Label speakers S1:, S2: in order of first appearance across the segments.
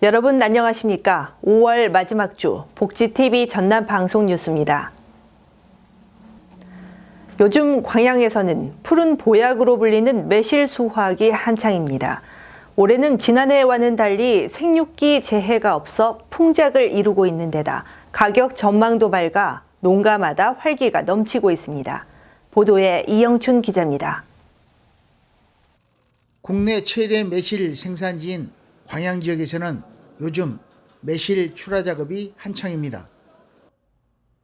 S1: 여러분 안녕하십니까? 5월 마지막 주 복지TV 전남 방송 뉴스입니다. 요즘 광양에서는 푸른 보약으로 불리는 매실 수확이 한창입니다. 올해는 지난해와는 달리 생육기 재해가 없어 풍작을 이루고 있는 데다 가격 전망도 밝아 농가마다 활기가 넘치고 있습니다. 보도에 이영춘 기자입니다.
S2: 국내 최대 매실 생산지인 광양 지역에서는 요즘 매실 출하 작업이 한창입니다.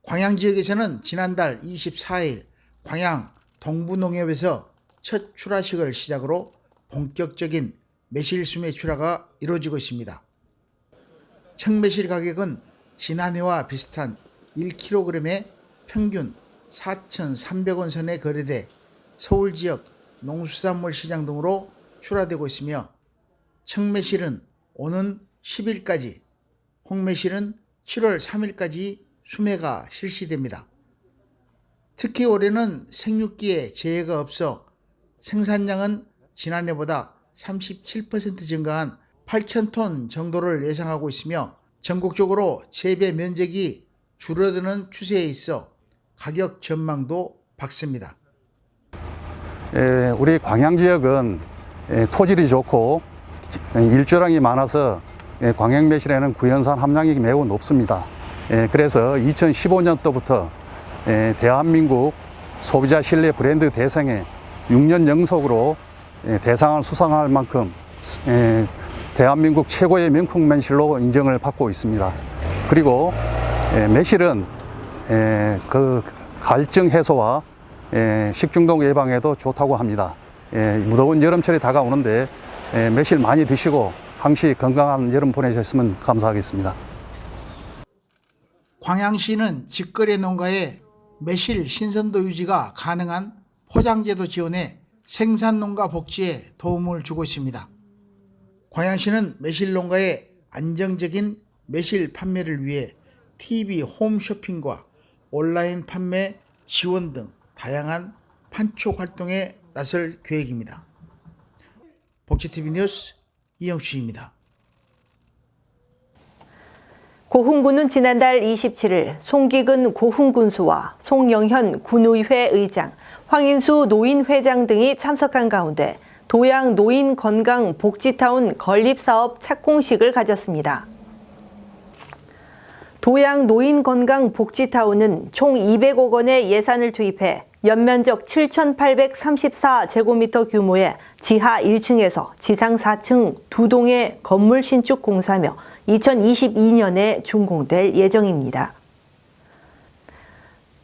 S2: 광양 지역에서는 지난달 24일 광양 동부농협에서 첫 출하식을 시작으로 본격적인 매실 수매 출하가 이루어지고 있습니다. 청매실 가격은 지난해와 비슷한 1kg에 평균 4,300원 선에 거래돼 서울 지역 농수산물 시장 등으로 출하되고 있으며 청매실은 오는 10일까지, 홍매실은 7월 3일까지 수매가 실시됩니다. 특히 올해는 생육기에 재해가 없어 생산량은 지난해보다 37% 증가한 8,000톤 정도를 예상하고 있으며 전국적으로 재배 면적이 줄어드는 추세에 있어 가격 전망도 밝습니다.
S3: 우리 광양 지역은 토질이 좋고 일조량이 많아서 광양 매실에는 구연산 함량이 매우 높습니다. 그래서 2015년도부터 대한민국 소비자 신뢰 브랜드 대상에 6년 연속으로 대상을 수상할 만큼 대한민국 최고의 명품 매실로 인정을 받고 있습니다. 그리고 매실은 그 갈증 해소와 식중독 예방에도 좋다고 합니다. 무더운 여름철이 다가오는데 매실 많이 드시고 항시 건강한 여름 보내셨으면 감사하겠습니다.
S2: 광양시는 직거래 농가에 매실 신선도 유지가 가능한 포장제도 지원에 생산농가 복지에 도움을 주고 있습니다. 광양시는 매실 농가의 안정적인 매실 판매를 위해 TV 홈쇼핑과 온라인 판매 지원 등 다양한 판촉 활동에 나설 계획입니다. 복지TV 뉴스 이영춘입니다.
S1: 고흥군은 지난달 27일 송기근 고흥군수와 송영현 군의회 의장, 황인수 노인회장 등이 참석한 가운데 도양 노인건강복지타운 건립사업 착공식을 가졌습니다. 도양 노인건강복지타운은 총 200억 원의 예산을 투입해 연면적 7,834제곱미터 규모의 지하 1층에서 지상 4층 2동의 건물 신축 공사며 2022년에 준공될 예정입니다.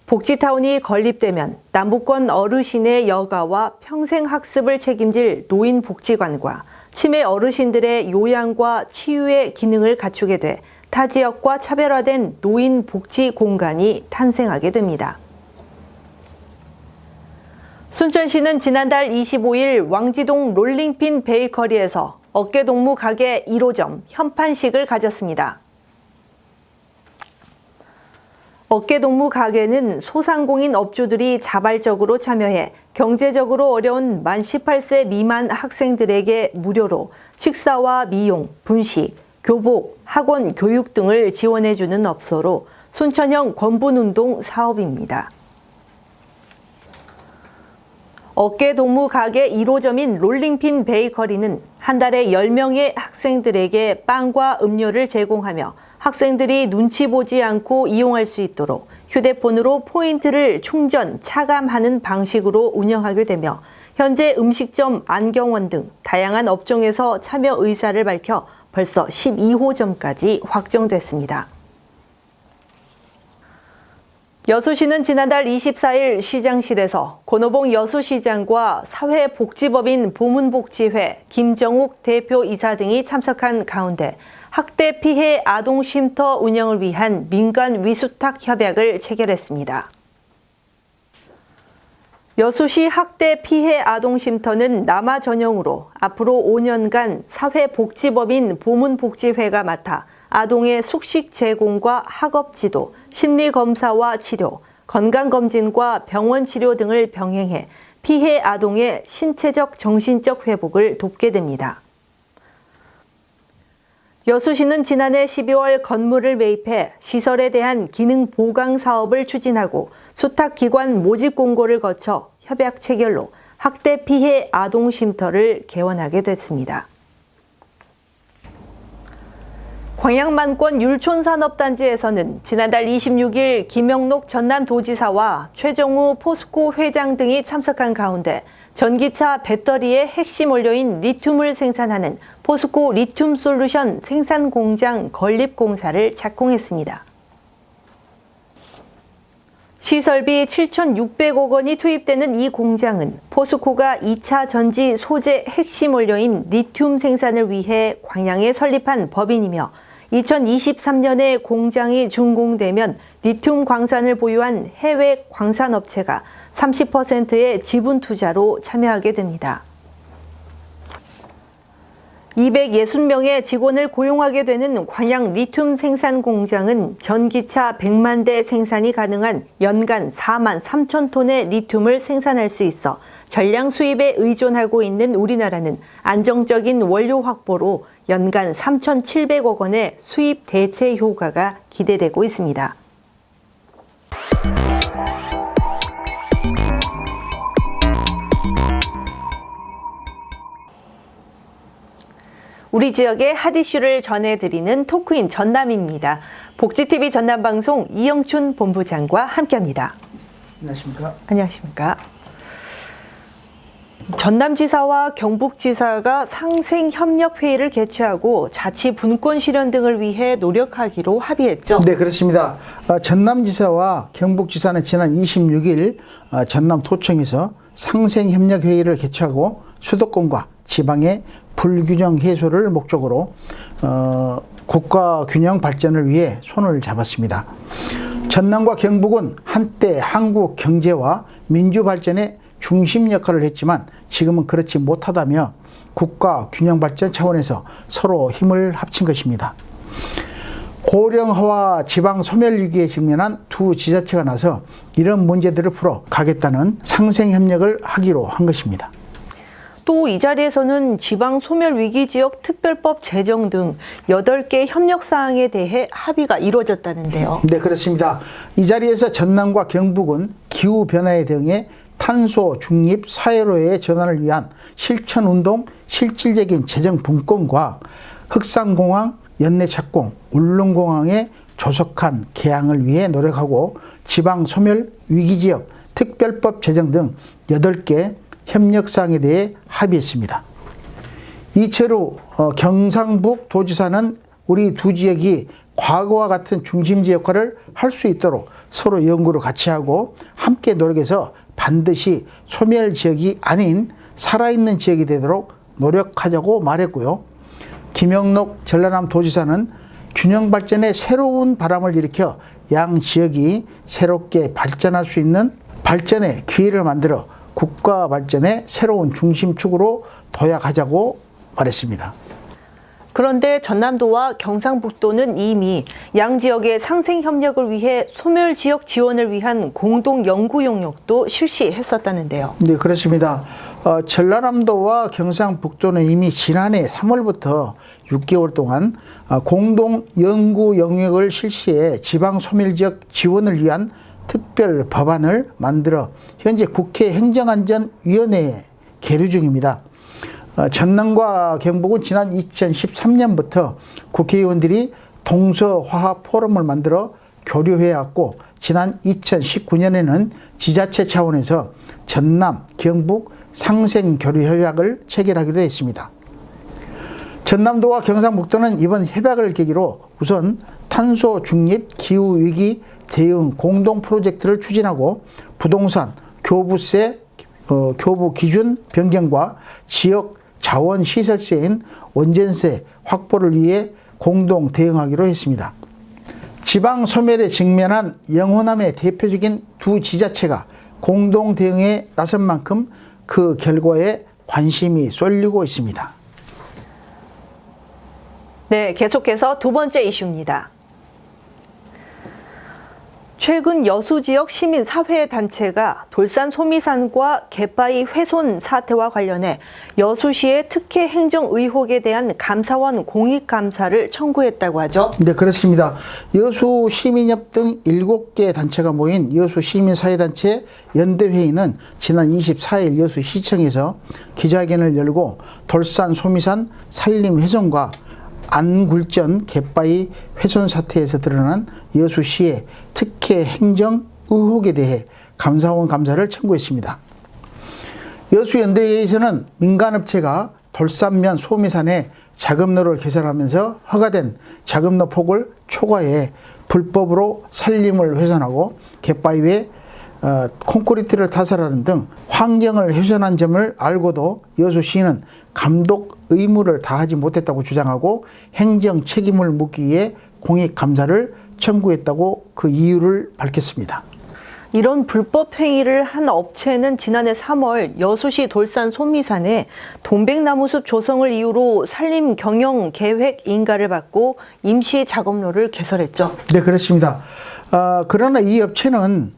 S1: 복지타운이 건립되면 남부권 어르신의 여가와 평생학습을 책임질 노인복지관과 치매 어르신들의 요양과 치유의 기능을 갖추게 돼 타 지역과 차별화된 노인복지 공간이 탄생하게 됩니다. 순천시는 지난달 25일 왕지동 롤링핀 베이커리에서 어깨동무 가게 1호점 현판식을 가졌습니다. 어깨동무 가게는 소상공인 업주들이 자발적으로 참여해 경제적으로 어려운 만 18세 미만 학생들에게 무료로 식사와 미용, 분식, 교복, 학원 교육 등을 지원해주는 업소로 순천형 권분운동 사업입니다. 어깨동무 가게 1호점인 롤링핀 베이커리는 한 달에 10명의 학생들에게 빵과 음료를 제공하며 학생들이 눈치 보지 않고 이용할 수 있도록 휴대폰으로 포인트를 충전, 차감하는 방식으로 운영하게 되며 현재 음식점, 안경원 등 다양한 업종에서 참여 의사를 밝혀 벌써 12호점까지 확정됐습니다. 여수시는 지난달 24일 시장실에서 권오봉 여수시장과 사회복지법인 보문복지회 김정욱 대표이사 등이 참석한 가운데 학대 피해 아동쉼터 운영을 위한 민간 위수탁 협약을 체결했습니다. 여수시 학대 피해 아동쉼터는 남아 전용으로 앞으로 5년간 사회복지법인 보문복지회가 맡아 아동의 숙식 제공과 학업 지도, 심리검사와 치료, 건강검진과 병원 치료 등을 병행해 피해 아동의 신체적, 정신적 회복을 돕게 됩니다. 여수시는 지난해 12월 건물을 매입해 시설에 대한 기능 보강 사업을 추진하고 수탁기관 모집 공고를 거쳐 협약 체결로 학대 피해 아동 쉼터를 개원하게 됐습니다. 광양만권 율촌산업단지에서는 지난달 26일 김영록 전남도지사와 최정우 포스코 회장 등이 참석한 가운데 전기차 배터리의 핵심 원료인 리튬을 생산하는 포스코 리튬 솔루션 생산 공장 건립 공사를 착공했습니다. 시설비 7,600억 원이 투입되는 이 공장은 포스코가 2차 전지 소재 핵심 원료인 리튬 생산을 위해 광양에 설립한 법인이며 2023년에 공장이 준공되면 리튬 광산을 보유한 해외 광산업체가 30%의 지분 투자로 참여하게 됩니다. 260명의 직원을 고용하게 되는 광양 리튬 생산 공장은 전기차 100만 대 생산이 가능한 연간 4만 3천 톤의 리튬을 생산할 수 있어 전량 수입에 의존하고 있는 우리나라는 안정적인 원료 확보로 연간 3,700억 원의 수입 대체 효과가 기대되고 있습니다. 우리 지역의 핫 이슈를 전해드리는 토크인 전남입니다. 복지TV 전남방송 이영춘 본부장과 함께합니다.
S2: 안녕하십니까?
S1: 안녕하십니까? 전남지사와 경북지사가 상생협력회의를 개최하고 자치 분권 실현 등을 위해 노력하기로 합의했죠.
S2: 네, 그렇습니다. 전남지사와 경북지사는 지난 26일 전남도청에서 상생협력회의를 개최하고 수도권과 지방의 불균형 해소를 목적으로 국가 균형 발전을 위해 손을 잡았습니다. 전남과 경북은 한때 한국 경제와 민주 발전의 중심 역할을 했지만 지금은 그렇지 못하다며 국가 균형 발전 차원에서 서로 힘을 합친 것입니다. 고령화와 지방 소멸 위기에 직면한 두 지자체가 나서 이런 문제들을 풀어 가겠다는 상생협력을 하기로 한 것입니다.
S1: 또 이 자리에서는 지방 소멸 위기 지역 특별법 제정 등 8개 협력 사항에 대해 합의가 이루어졌다는데요.
S2: 네, 그렇습니다. 이 자리에서 전남과 경북은 기후 변화에 대응해 탄소 중립 사회로의 전환을 위한 실천 운동 실질적인 재정 분권과 흑산공항, 연내착공, 울릉공항의 조속한 개항을 위해 노력하고 지방 소멸 위기 지역 특별법 제정 등 8개 협력사항에 대해 합의했습니다. 이채로 경상북 도지사는 우리 두 지역이 과거와 같은 중심지 역할을 할 수 있도록 서로 연구를 같이 하고 함께 노력해서 반드시 소멸 지역이 아닌 살아있는 지역이 되도록 노력하자고 말했고요. 김영록 전라남 도지사는 균형 발전에 새로운 바람을 일으켜 양 지역이 새롭게 발전할 수 있는 발전의 기회를 만들어 국가 발전의 새로운 중심축으로 도약하자고 말했습니다.
S1: 그런데 전남도와 경상북도는 이미 양 지역의 상생 협력을 위해 소멸 지역 지원을 위한 공동 연구 용역도 실시했었다는데요.
S2: 네, 그렇습니다. 전라남도와 경상북도는 이미 지난해 3월부터 6개월 동안 공동 연구 영역을 실시해 지방 소멸 지역 지원을 위한 특별 법안을 만들어 현재 국회 행정안전위원회에 계류 중입니다. 전남과 경북은 지난 2013년부터 국회의원들이 동서화합 포럼을 만들어 교류해왔고 지난 2019년에는 지자체 차원에서 전남, 경북 상생교류협약을 체결하기도 했습니다. 전남도와 경상북도는 이번 협약을 계기로 우선 탄소 중립 기후위기 대응 공동 프로젝트를 추진하고 부동산, 교부세, 교부 기준 변경과 지역 자원 시설세인 원전세 확보를 위해 공동 대응하기로 했습니다. 지방 소멸에 직면한 영호남의 대표적인 두 지자체가 공동 대응에 나선 만큼 그 결과에 관심이 쏠리고 있습니다.
S1: 네, 계속해서 두 번째 이슈입니다. 최근 여수 지역 시민 사회 단체가 돌산 소미산과 갯바위 훼손 사태와 관련해 여수시의 특혜 행정 의혹에 대한 감사원 공익 감사를 청구했다고 하죠.
S2: 네, 그렇습니다. 여수 시민협 등 7개 단체가 모인 여수 시민사회단체 연대회의는 지난 24일 여수시청에서 기자회견을 열고 돌산 소미산 산림 훼손과 안굴전 갯바위 훼손 사태에서 드러난 여수시의 특혜 행정 의혹에 대해 감사원 감사를 청구했습니다. 여수연대회에서는 민간업체가 돌산면 소미산에 작업로를 개설하면서 허가된 작업로 폭을 초과해 불법으로 산림을 훼손하고 갯바위에 콘크리트를 타설하는 등 환경을 훼손한 점을 알고도 여수시는 감독 의무를 다하지 못했다고 주장하고 행정 책임을 묻기 위해 공익감사를 청구했다고 그 이유를 밝혔습니다.
S1: 이런 불법 행위를 한 업체는 지난해 3월 여수시 돌산 소미산에 동백나무숲 조성을 이유로 산림 경영 계획 인가를 받고 임시 작업로를 개설했죠.
S2: 네, 그렇습니다. 그러나 이 업체는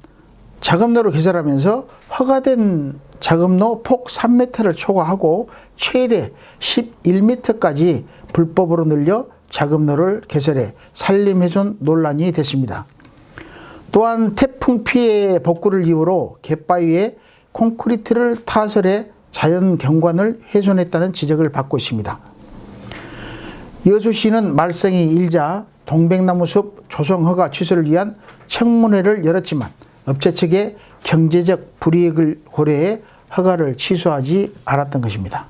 S2: 작업로를 개설하면서 허가된 작업로 폭 3m를 초과하고 최대 11m까지 불법으로 늘려 작업로를 개설해 산림훼손 논란이 됐습니다. 또한 태풍 피해 복구를 이유로 갯바위에 콘크리트를 타설해 자연 경관을 훼손했다는 지적을 받고 있습니다. 여수시는 말썽이 일자 동백나무숲 조성 허가 취소를 위한 청문회를 열었지만 업체 측의 경제적 불이익을 고려해 허가를 취소하지 않았던 것입니다.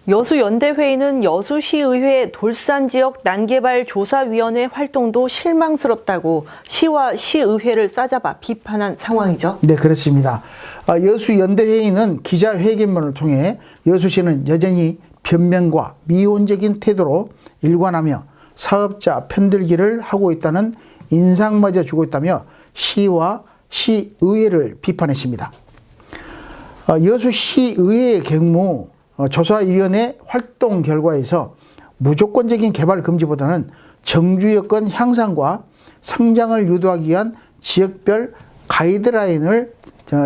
S1: 여수연대회의는 여수시의회 돌산지역 난개발 조사위원회 활동도 실망스럽다고 시와 시의회를 싸잡아 비판한 상황이죠.
S2: 네, 그렇습니다. 여수연대회의는 기자회견문을 통해 여수시는 여전히 변명과 미온적인 태도로 일관하며 사업자 편들기를 하고 있다는 인상마저 주고 있다며 시와 시의회를 비판했습니다. 여수시의회의 경우 조사위원회 활동 결과에서 무조건적인 개발 금지보다는 정주 여건 향상과 성장을 유도하기 위한 지역별 가이드라인을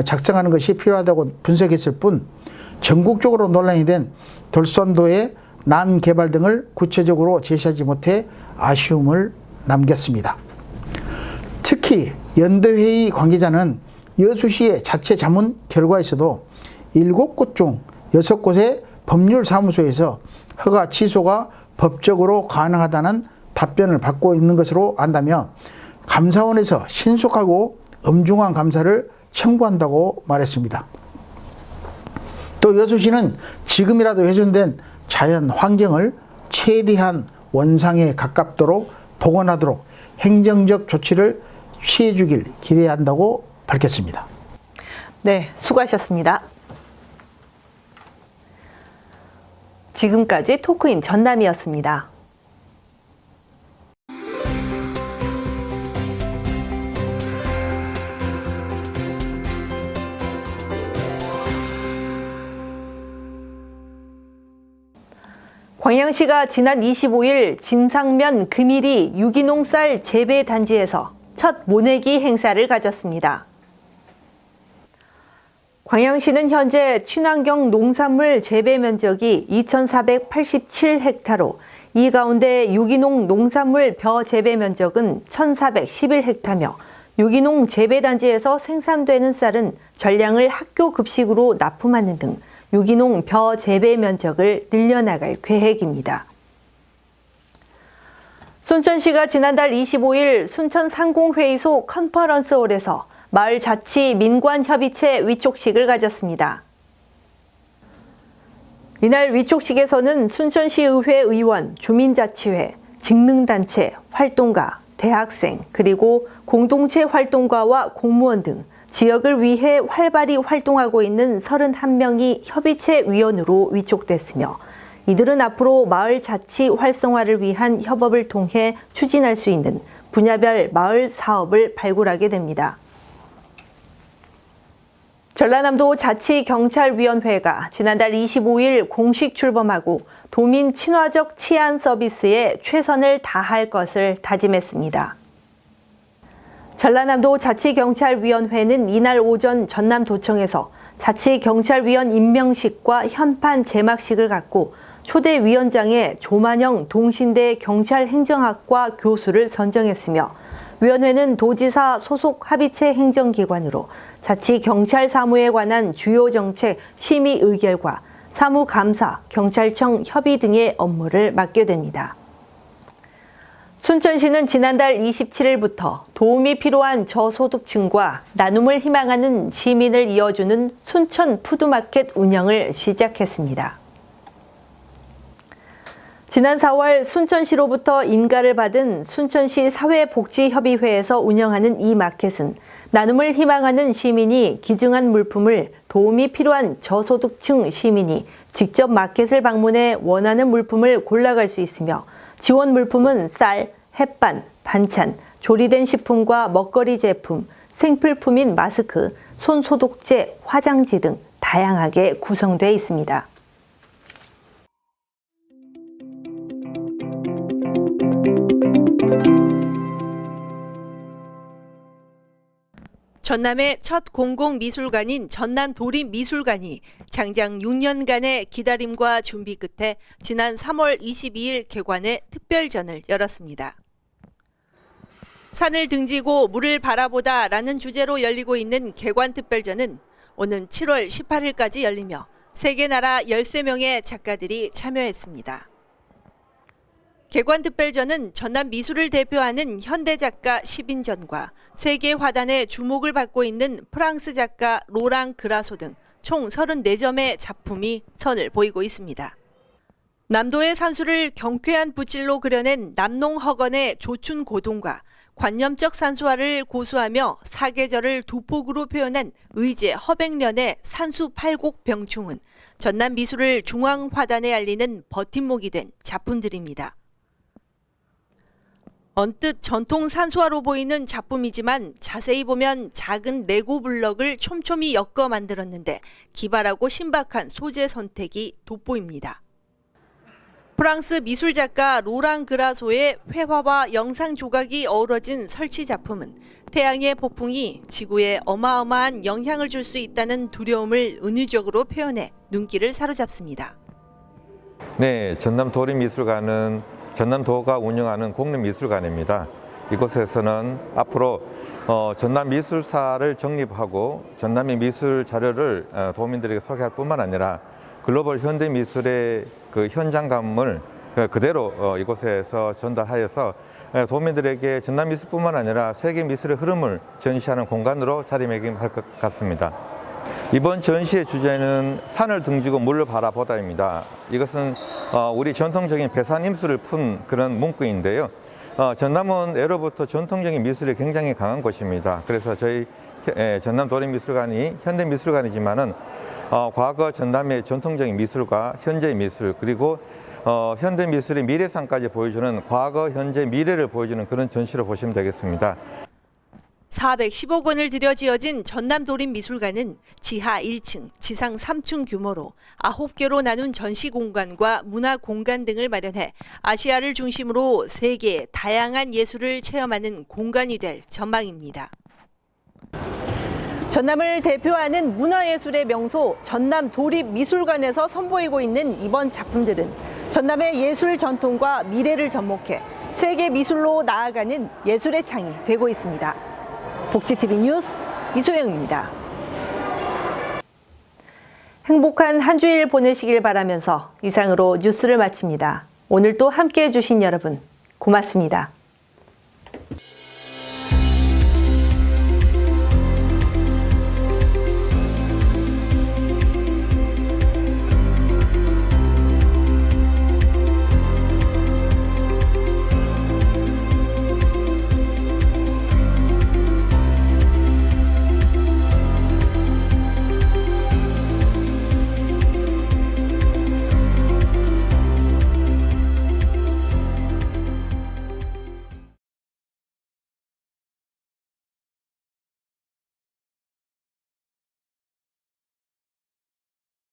S2: 작성하는 것이 필요하다고 분석했을 뿐 전국적으로 논란이 된 돌산도의 난개발 등을 구체적으로 제시하지 못해 아쉬움을 남겼습니다. 특히 연대회의 관계자는 여수시의 자체 자문 결과에서도 7곳 중 6곳의 법률사무소에서 허가 취소가 법적으로 가능하다는 답변을 받고 있는 것으로 안다며 감사원에서 신속하고 엄중한 감사를 청구한다고 말했습니다. 또 여수시는 지금이라도 훼손된 자연 환경을 최대한 원상에 가깝도록 복원하도록 행정적 조치를 취해주길 기대한다고 밝혔습니다.
S1: 네, 수고하셨습니다. 지금까지 토크인 전남이었습니다. 광양시가 지난 25일 진상면 금일이 유기농 쌀 재배 단지에서 첫 모내기 행사를 가졌습니다. 광양시는 현재 친환경 농산물 재배 면적이 2,487헥타로 이 가운데 유기농 농산물 벼 재배 면적은 1,411헥타며 유기농 재배 단지에서 생산되는 쌀은 전량을 학교 급식으로 납품하는 등 유기농 벼 재배 면적을 늘려나갈 계획입니다. 순천시가 지난달 25일 순천상공회의소 컨퍼런스홀에서 마을자치 민관협의체 위촉식을 가졌습니다. 이날 위촉식에서는 순천시의회 의원, 주민자치회, 직능단체, 활동가, 대학생, 그리고 공동체 활동가와 공무원 등 지역을 위해 활발히 활동하고 있는 31명이 협의체 위원으로 위촉됐으며 이들은 앞으로 마을 자치 활성화를 위한 협업을 통해 추진할 수 있는 분야별 마을 사업을 발굴하게 됩니다. 전라남도 자치경찰위원회가 지난달 25일 공식 출범하고 도민 친화적 치안 서비스에 최선을 다할 것을 다짐했습니다. 전라남도 자치경찰위원회는 이날 오전 전남도청에서 자치경찰위원 임명식과 현판 제막식을 갖고 초대 위원장에 조만영 동신대 경찰행정학과 교수를 선정했으며 위원회는 도지사 소속 합의체 행정기관으로 자치경찰 사무에 관한 주요 정책 심의 의결과 사무감사, 경찰청 협의 등의 업무를 맡게 됩니다. 순천시는 지난달 27일부터 도움이 필요한 저소득층과 나눔을 희망하는 시민을 이어주는 순천 푸드마켓 운영을 시작했습니다. 지난 4월 순천시로부터 인가를 받은 순천시 사회복지협의회에서 운영하는 이 마켓은 나눔을 희망하는 시민이 기증한 물품을 도움이 필요한 저소득층 시민이 직접 마켓을 방문해 원하는 물품을 골라갈 수 있으며 지원 물품은 쌀, 햇반, 반찬, 조리된 식품과 먹거리 제품, 생필품인 마스크, 손소독제, 화장지 등 다양하게 구성되어 있습니다. 전남의 첫 공공미술관인 전남도립미술관이 장장 6년간의 기다림과 준비 끝에 지난 3월 22일 개관해 특별전을 열었습니다. 산을 등지고 물을 바라보다라는 주제로 열리고 있는 개관 특별전은 오는 7월 18일까지 열리며 세계 나라 13명의 작가들이 참여했습니다. 개관 특별전은 전남 미술을 대표하는 현대 작가 10인전과 세계 화단의 주목을 받고 있는 프랑스 작가 로랑 그라소 등 총 34점의 작품이 선을 보이고 있습니다. 남도의 산수를 경쾌한 붓질로 그려낸 남농허건의 조춘 고동과 관념적 산수화를 고수하며 사계절을 두 폭으로 표현한 의제 허백련의 산수 팔곡 병충은 전남 미술을 중앙 화단에 알리는 버팀목이 된 작품들입니다. 언뜻 전통 산수화로 보이는 작품이지만 자세히 보면 작은 레고 블럭을 촘촘히 엮어 만들었는데 기발하고 신박한 소재 선택이 돋보입니다. 프랑스 미술작가 로랑 그라소의 회화와 영상 조각이 어우러진 설치 작품은 태양의 폭풍이 지구에 어마어마한 영향을 줄 수 있다는 두려움을 은유적으로 표현해 눈길을 사로잡습니다.
S4: 네, 전남도립미술관은 전남도가 운영하는 공립미술관입니다. 이곳에서는 앞으로 전남미술사를 정립하고 전남의 미술 자료를 도민들에게 소개할 뿐만 아니라 글로벌 현대미술의 그 현장감을 그대로 이곳에서 전달하여서 도민들에게 전남미술뿐만 아니라 세계미술의 흐름을 전시하는 공간으로 자리매김할 것 같습니다. 이번 전시의 주제는 산을 등지고 물을 바라보다입니다. 이것은 우리 전통적인 배산임수를 푼 그런 문구인데요. 전남은 예로부터 전통적인 미술이 굉장히 강한 곳입니다. 그래서 저희 전남도립미술관이 현대미술관이지만은 과거 전남의 전통적인 미술과 현재의 미술 그리고 현대미술의 미래상까지 보여주는 과거, 현재, 미래를 보여주는 그런 전시로 보시면 되겠습니다.
S1: 410억 원을 들여 지어진 전남도립미술관은 지하 1층, 지상 3층 규모로 9개로 나눈 전시 공간과 문화 공간 등을 마련해 아시아를 중심으로 세계의 다양한 예술을 체험하는 공간이 될 전망입니다. 전남을 대표하는 문화예술의 명소 전남도립미술관에서 선보이고 있는 이번 작품들은 전남의 예술 전통과 미래를 접목해 세계 미술로 나아가는 예술의 창이 되고 있습니다. 복지TV 뉴스 이소영입니다. 행복한 한 주일 보내시길 바라면서 이상으로 뉴스를 마칩니다. 오늘 또 함께해 주신 여러분 고맙습니다.